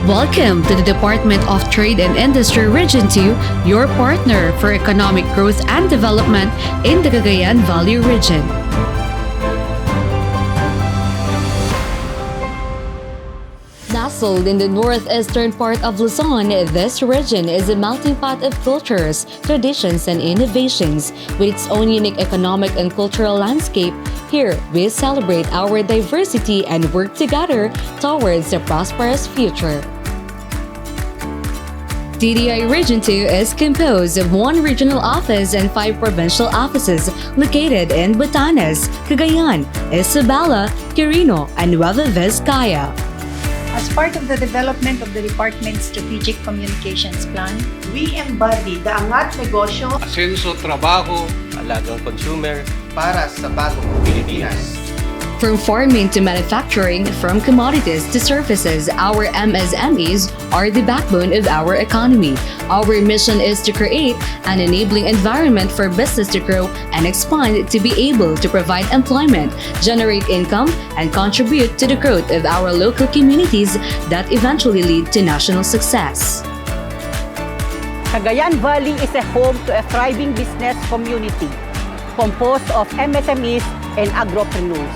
Welcome to the Department of Trade and Industry Region 2, your partner for economic growth and development in the Cagayan Valley region. Nestled in the northeastern part of Luzon, this region is a melting pot of cultures, traditions, and innovations. With its own unique economic and cultural landscape, here we celebrate our diversity and work together towards a prosperous future. Dti Region 2 is composed of one regional office and 5 provincial offices located in Batanes, Cagayan, Isabela, Quirino, and Nueva Vizcaya. As part of the development of the Department's Strategic Communications Plan, we embody the Angat Negosyo, Asenso Trabajo, Alagang Consumer, para sa bagong Pilipinas. From farming to manufacturing, from commodities to services, our MSMEs are the backbone of our economy. Our mission is to create an enabling environment for business to grow and expand to be able to provide employment, generate income, and contribute to the growth of our local communities that eventually lead to national success. Cagayan Valley is a home to a thriving business community composed of MSMEs and agropreneurs.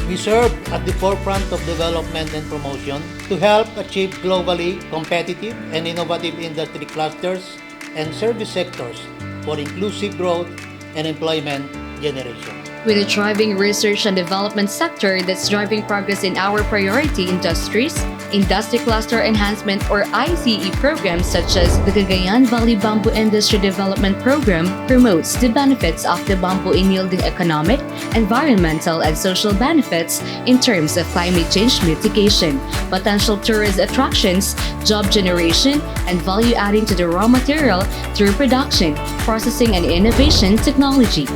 We serve at the forefront of development and promotion to help achieve globally competitive and innovative industry clusters and service sectors for inclusive growth and employment generation. With a thriving research and development sector that's driving progress in our priority industries, Industry Cluster Enhancement or ICE programs such as the Cagayan Valley Bamboo Industry Development Program promotes the benefits of the bamboo in yielding economic, environmental, and social benefits in terms of climate change mitigation, potential tourist attractions, job generation, and value adding to the raw material through production, processing, and innovation technology.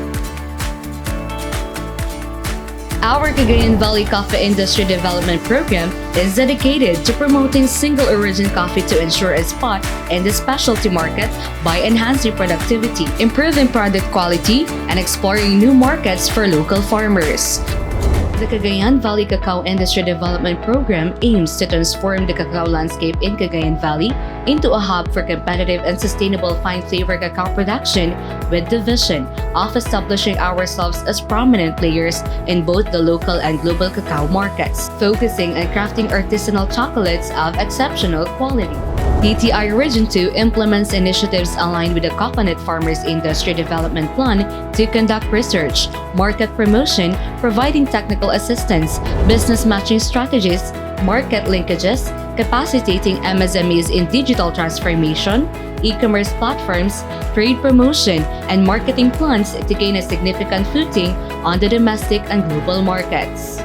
Our Cagayan Valley Coffee Industry Development Program is dedicated to promoting single origin coffee to ensure a spot in the specialty market by enhancing productivity, improving product quality, and exploring new markets for local farmers. The Cagayan Valley Cacao Industry Development Program aims to transform the cacao landscape in Cagayan Valley into a hub for competitive and sustainable fine flavor cacao production with the vision of establishing ourselves as prominent players in both the local and global cacao markets, focusing on crafting artisanal chocolates of exceptional quality. Dti Region 2 implements initiatives aligned with the Coconut Farmers Industry Development Plan to conduct research, market promotion, providing technical assistance, business matching strategies, market linkages, capacitating MSMEs in digital transformation, e-commerce platforms, trade promotion, and marketing plans to gain a significant footing on the domestic and global markets.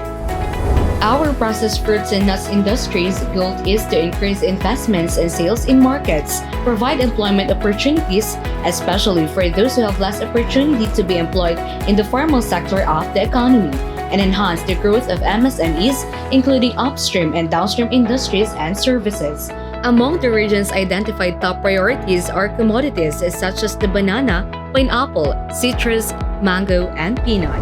Our processed fruits and nuts industry's goal is to increase investments and sales in markets, provide employment opportunities, especially for those who have less opportunity to be employed in the formal sector of the economy, and enhance the growth of MSMEs, including upstream and downstream industries and services. Among the region's identified top priorities are commodities such as the banana, pineapple, citrus, mango, and peanut.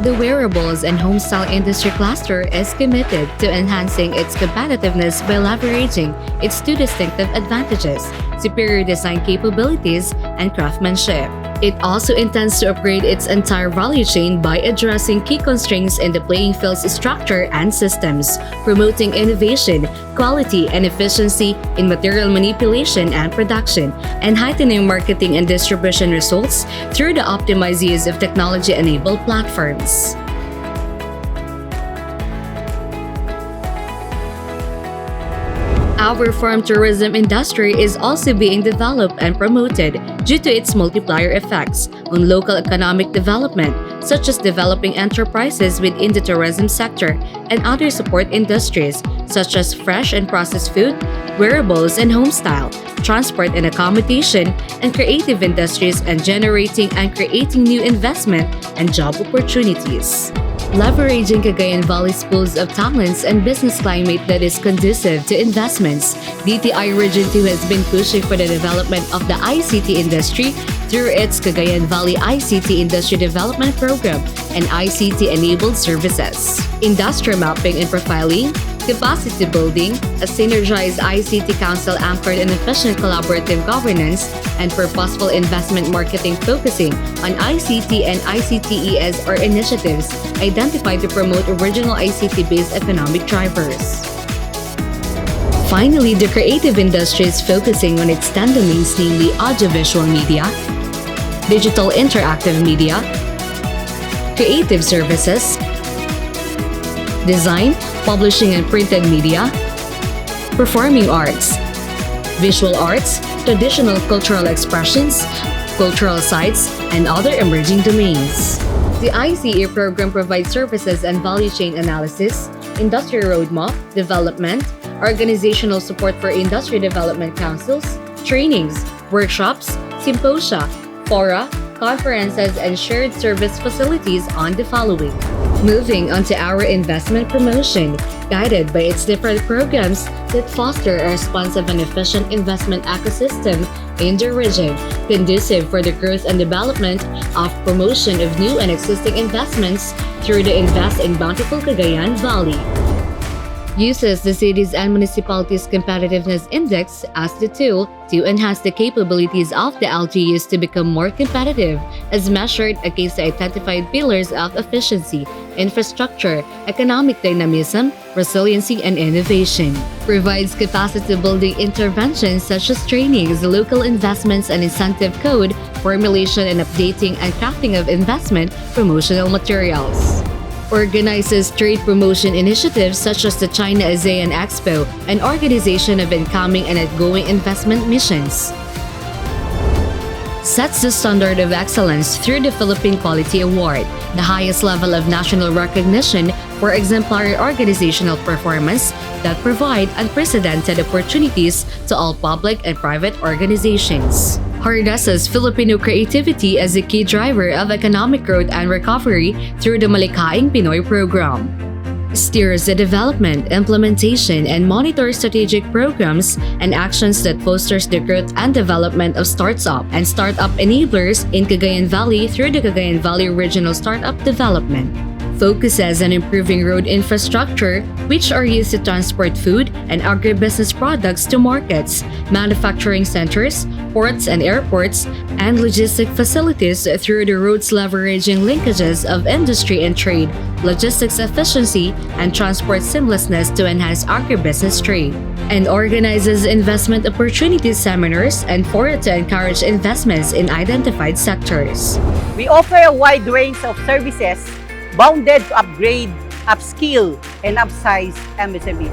The wearables and home-style industry cluster is committed to enhancing its competitiveness by leveraging its 2 distinctive advantages: superior design capabilities and craftsmanship. It also intends to upgrade its entire value chain by addressing key constraints in the playing field's structure and systems, promoting innovation, quality, and efficiency in material manipulation and production, and heightening marketing and distribution results through the optimized use of technology-enabled platforms. Our farm tourism industry is also being developed and promoted due to its multiplier effects on local economic development, such as developing enterprises within the tourism sector and other support industries, such as fresh and processed food, wearables and homestyle, transport and accommodation, and creative industries, and generating and creating new investment and job opportunities. Leveraging Cagayan Valley's pools of talents and business climate that is conducive to investments, Dti Region 2 has been pushing for the development of the ICT industry through its Cagayan Valley ICT Industry Development Program and ICT-enabled services. Industry mapping and profiling, Capacity building, a synergized ICT council anchored in efficient collaborative governance and purposeful investment marketing focusing on ICT and ICTES are initiatives identified to promote original ICT-based economic drivers. Finally, the creative industries focusing on its 10 domains, namely audiovisual media, digital interactive media, creative services, design, publishing and printed media, performing arts, visual arts, traditional cultural expressions, cultural sites, and other emerging domains. The ICE program provides services and value chain analysis, industry roadmap, development, organizational support for industry development councils, trainings, workshops, symposia, fora, conferences, and shared service facilities on the following. Moving on to our investment promotion, guided by its different programs that foster a responsive and efficient investment ecosystem in the region, conducive for the growth and development of promotion of new and existing investments through the Invest in Bountiful Cagayan Valley. Uses the cities and municipalities competitiveness index as the tool to enhance the capabilities of the LGUs to become more competitive as measured against the identified pillars of efficiency, infrastructure, economic dynamism, resiliency, and innovation. Provides capacity building interventions such as trainings, local investments and incentive code, formulation and updating and crafting of investment promotional materials. Organizes trade promotion initiatives such as the China ASEAN Expo and organization of incoming and outgoing investment missions. Sets the standard of excellence through the Philippine Quality Award, the highest level of national recognition for exemplary organizational performance that provide unprecedented opportunities to all public and private organizations. Harnesses Filipino creativity as a key driver of economic growth and recovery through the Malikaing Pinoy program. Steers the development, implementation, and monitors strategic programs and actions that fosters the growth and development of startup and startup enablers in Cagayan Valley through the Cagayan Valley Regional Startup Development. Focuses on improving road infrastructure, which are used to transport food and agribusiness products to markets, manufacturing centers, ports and airports, and logistic facilities through the roads leveraging linkages of industry and trade, logistics efficiency, and transport seamlessness to enhance agribusiness trade. And organizes investment opportunity seminars and fora to encourage investments in identified sectors. We offer a wide range of services bounded to upgrade, upskill, and upsize MSMEs.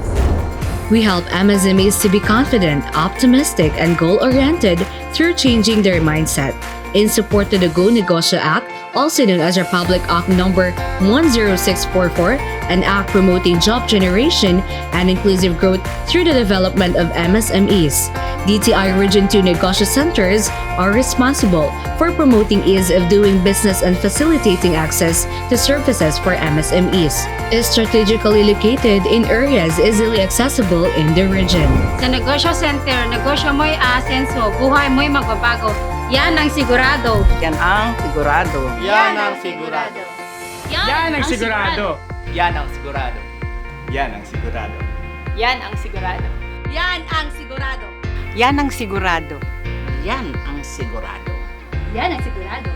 We help MSMEs to be confident, optimistic, and goal-oriented through changing their mindset. In support to the Go Negosyo Act, also known as Republic Act No. 10644, an act promoting job generation and inclusive growth through the development of MSMEs. Dti Region 2 Negosyo Centers are responsible for promoting ease of doing business and facilitating access to services for MSMEs. Is strategically located in areas easily accessible in the region. Sa Negosyo Center, negosyo mo'y aasenso, buhay mo'y magbabago. Yan ang sigurado. Yan ang sigurado. Yan ang sigurado. Yan ang sigurado. Yan ang sigurado. Yan ang sigurado. Yan ang sigurado. Yan ang sigurado. Yan ang sigurado. Yan ang sigurado. Yan ang sigurado.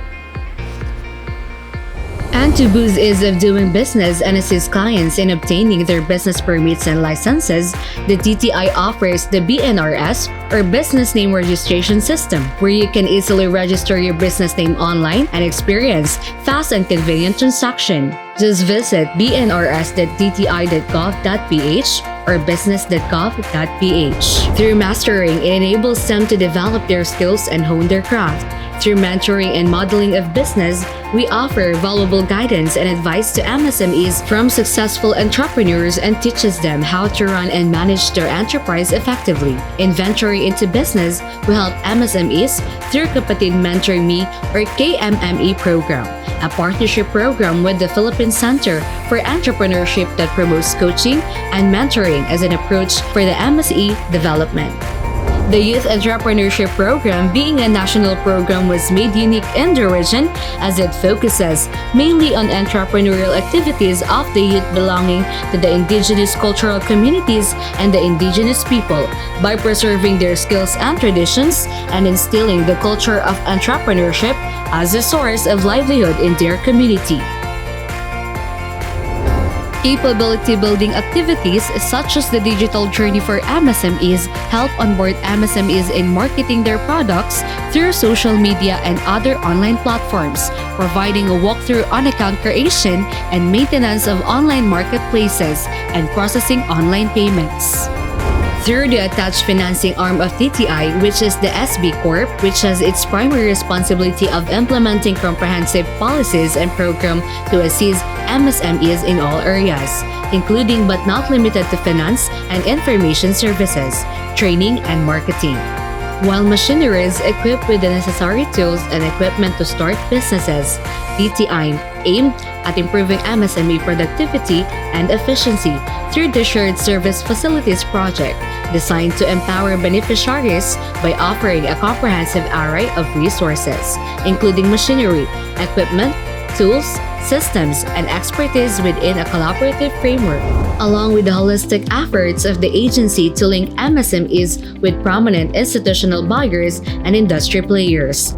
And to boost ease of doing business and assist clients in obtaining their business permits and licenses, the DTI offers the BNRS or Business Name Registration System, where you can easily register your business name online and experience fast and convenient transaction. Just visit bnrs.dti.gov.ph or business.gov.ph. Through mastering, it enables them to develop their skills and hone their craft. Through mentoring and modeling of business, we offer valuable guidance and advice to MSMEs from successful entrepreneurs and teaches them how to run and manage their enterprise effectively. In venturing into business, we help MSMEs through Kapatid Mentor Me or KMME program, a partnership program with the Philippine Center for Entrepreneurship that promotes coaching and mentoring as an approach for the MSE development. The Youth Entrepreneurship Program, being a national program, was made unique in the region as it focuses mainly on entrepreneurial activities of the youth belonging to the indigenous cultural communities and the indigenous people by preserving their skills and traditions and instilling the culture of entrepreneurship as a source of livelihood in their community. Capability building activities such as the digital journey for MSMEs help onboard MSMEs in marketing their products through social media and other online platforms, providing a walkthrough on account creation and maintenance of online marketplaces and processing online payments. Through the attached financing arm of DTI, which is the SB Corp, which has its primary responsibility of implementing comprehensive policies and program to assist MSMEs in all areas, including but not limited to finance and information services, training, and marketing. While machinery is equipped with the necessary tools and equipment to start businesses, DTI aimed at improving MSME productivity and efficiency through the Shared Service Facilities project, designed to empower beneficiaries by offering a comprehensive array of resources, including machinery, equipment, tools, systems, and expertise within a collaborative framework, along with the holistic efforts of the agency to link MSMEs with prominent institutional buyers and industry players.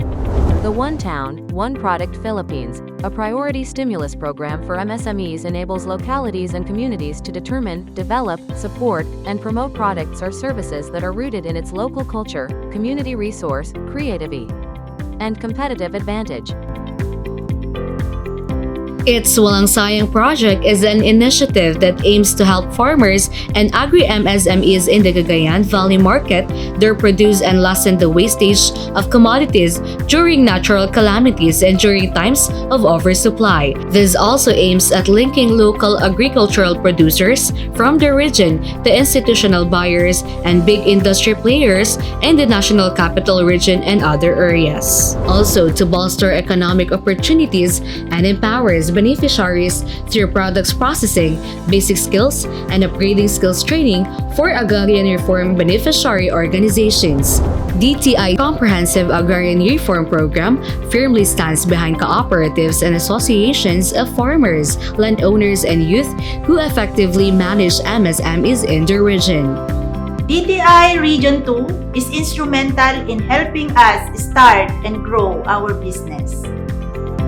The One Town, One Product Philippines, a priority stimulus program for MSMEs, enables localities and communities to determine, develop, support, and promote products or services that are rooted in its local culture, community resource, creativity, and competitive advantage. Its Walang Sayang project is an initiative that aims to help farmers and agri-MSMEs in the Cagayan Valley market their produce and lessen the wastage of commodities during natural calamities and during times of oversupply. This also aims at linking local agricultural producers from the region to institutional buyers and big industry players in the National Capital Region and other areas. Also, to bolster economic opportunities and empowers beneficiaries through products processing, basic skills, and upgrading skills training for agrarian reform beneficiary organizations. DTI Comprehensive Agrarian Reform Program firmly stands behind cooperatives and associations of farmers, landowners, and youth who effectively manage MSMEs in the region. DTI Region 2 is instrumental in helping us start and grow our business.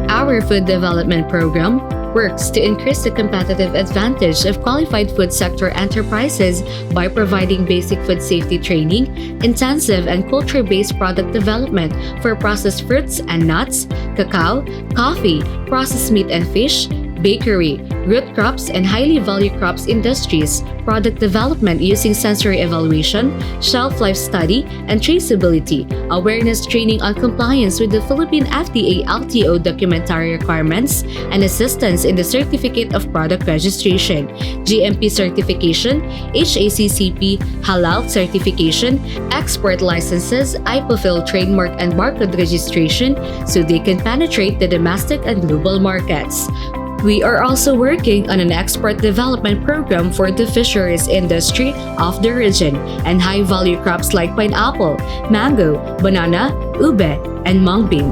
Our food development program works to increase the competitive advantage of qualified food sector enterprises by providing basic food safety training, intensive and culture-based product development for processed fruits and nuts, cacao, coffee, processed meat and fish, bakery, root crops, and highly valued crops industries, product development using sensory evaluation, shelf life study, and traceability, awareness training on compliance with the Philippine FDA LTO documentary requirements, and assistance in the Certificate of Product Registration, GMP certification, HACCP, Halal certification, export licenses, IPOFIL trademark and barcode registration so they can penetrate the domestic and global markets. We are also working on an export development program for the fisheries industry of the region and high-value crops like pineapple, mango, banana, ube, and mung bean.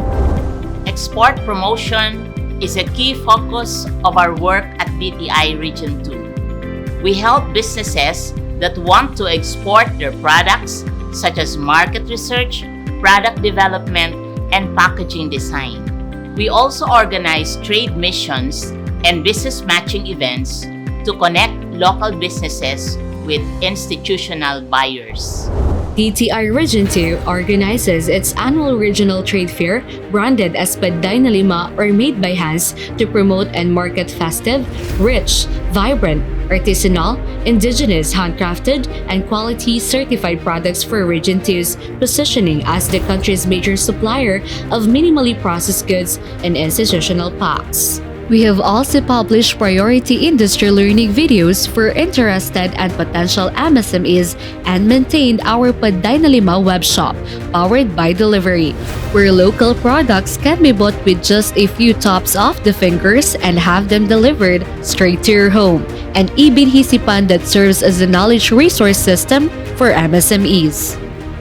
Export promotion is a key focus of our work at DTI Region 2. We help businesses that want to export their products, such as market research, product development, and packaging design. We also organize trade missions and business matching events to connect local businesses with institutional buyers. DTI Region 2 organizes its annual regional trade fair branded as Paday na Lima or Made by Hands to promote and market festive, rich, vibrant, artisanal, indigenous, handcrafted, and quality certified products for Region 2's positioning as the country's major supplier of minimally processed goods and institutional packs. We have also published priority industry learning videos for interested and potential MSMEs and maintained our Paday na Lima web shop, powered by delivery, where local products can be bought with just a few taps of the fingers and have them delivered straight to your home, and Ibinhisipan that serves as a knowledge resource system for MSMEs.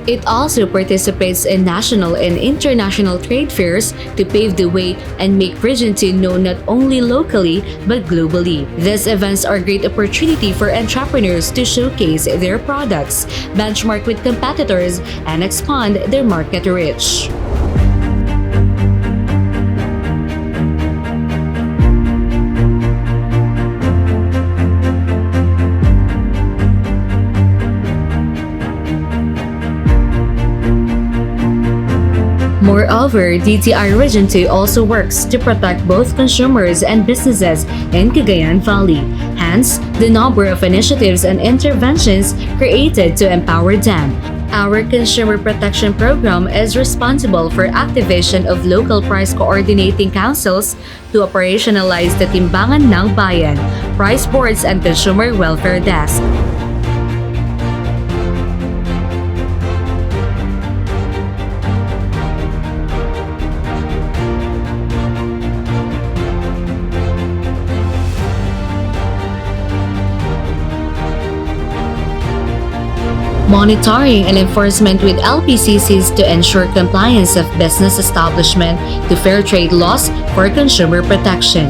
It also participates in national and international trade fairs to pave the way and make Region 2 known not only locally but globally. These events are a great opportunity for entrepreneurs to showcase their products, benchmark with competitors, and expand their market reach. Moreover, DTI Region 2 also works to protect both consumers and businesses in Cagayan Valley. Hence, the number of initiatives and interventions created to empower them. Our Consumer Protection Program is responsible for activation of local price coordinating councils to operationalize the Timbangan ng Bayan, price boards and consumer welfare desk. Monitoring and enforcement with LPCCs to ensure compliance of business establishment to fair trade laws for consumer protection.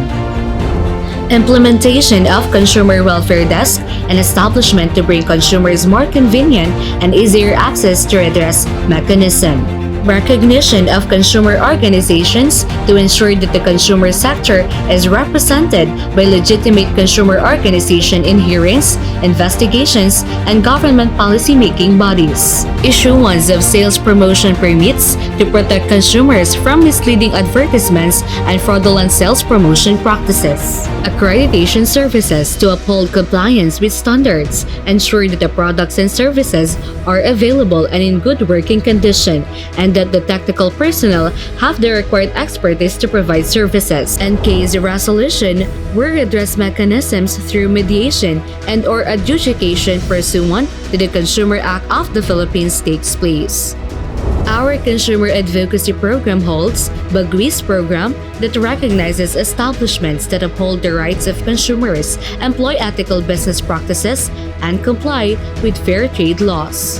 Implementation of consumer welfare desk and establishment to bring consumers more convenient and easier access to redress mechanism. Recognition of consumer organizations to ensure that the consumer sector is represented by legitimate consumer organization in hearings, investigations, and government policy-making bodies. Issuance of sales promotion permits to protect consumers from misleading advertisements and fraudulent sales promotion practices. Accreditation services to uphold compliance with standards, ensure that the products and services are available and in good working condition, and that the technical personnel have the required expertise to provide services, and case resolution where redress mechanisms through mediation and or adjudication pursuant to the Consumer Act of the Philippines takes place. Our Consumer Advocacy Program holds Bagwis program that recognizes establishments that uphold the rights of consumers, employ ethical business practices, and comply with fair trade laws.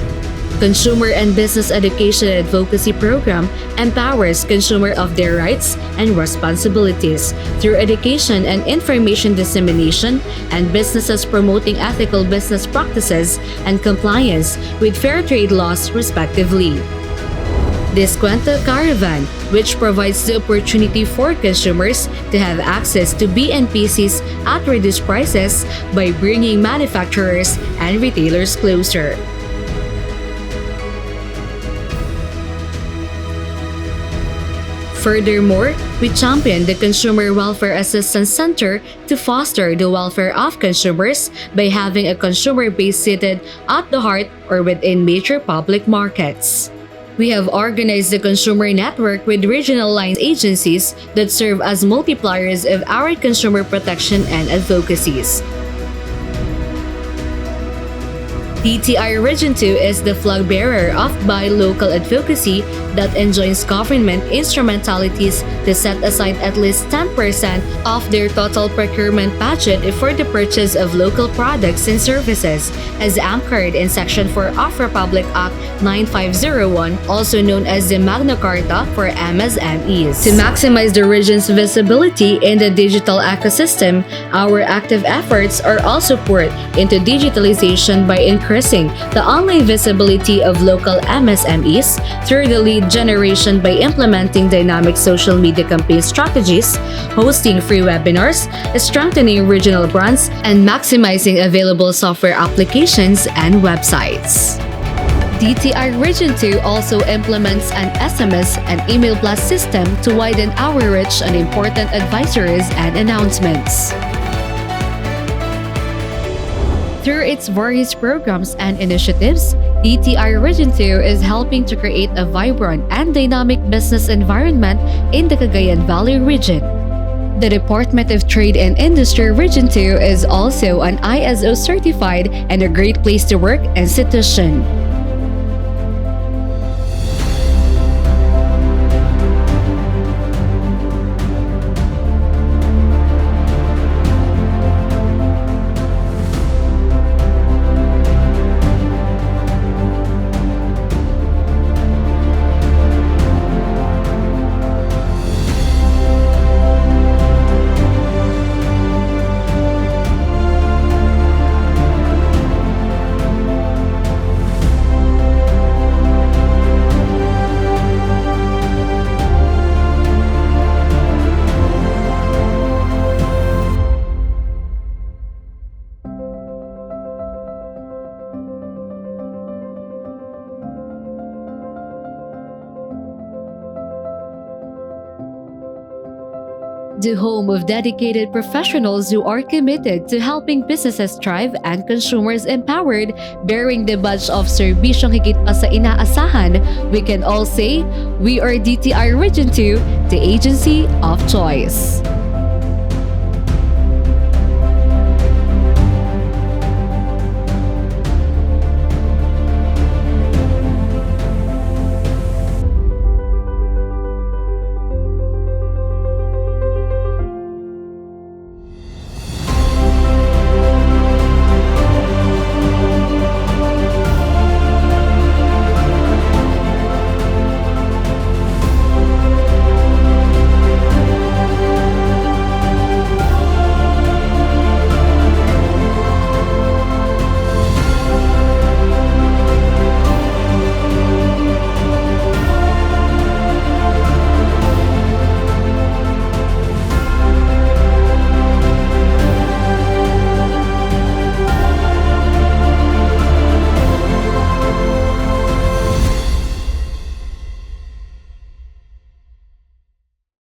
Consumer and Business Education Advocacy Program empowers consumers of their rights and responsibilities through education and information dissemination, and businesses promoting ethical business practices and compliance with fair trade laws respectively. Descuento Caravan, which provides the opportunity for consumers to have access to BNPCs at reduced prices by bringing manufacturers and retailers closer. Furthermore, we champion the Consumer Welfare Assistance Center to foster the welfare of consumers by having a consumer base seated at the heart or within major public markets. We have organized the consumer network with regional line agencies that serve as multipliers of our consumer protection and advocacies. Dti Region 2 is the flag bearer of Buy Local advocacy that enjoins government instrumentalities to set aside at least 10% of their total procurement budget for the purchase of local products and services, as anchored in Section 4 of Republic Act 9501, also known as the Magna Carta for MSMEs. To maximize the region's visibility in the digital ecosystem, our active efforts are also poured into digitalization by increasing the online visibility of local MSMEs through the lead generation by implementing dynamic social media campaign strategies, hosting free webinars, strengthening regional brands, and maximizing available software applications and websites. Dti Region 2 also implements an SMS and email blast system to widen our reach on important advisories and announcements. Through its various programs and initiatives, Dti Region 2 is helping to create a vibrant and dynamic business environment in the Cagayan Valley region. The Department of Trade and Industry Region 2 is also an ISO certified and a great place to work institution. the home of dedicated professionals who are committed to helping businesses thrive and consumers empowered, bearing the badge of serbisyong higit pa sa inaasahan, we can all say, we are DTI Region 2, the agency of choice.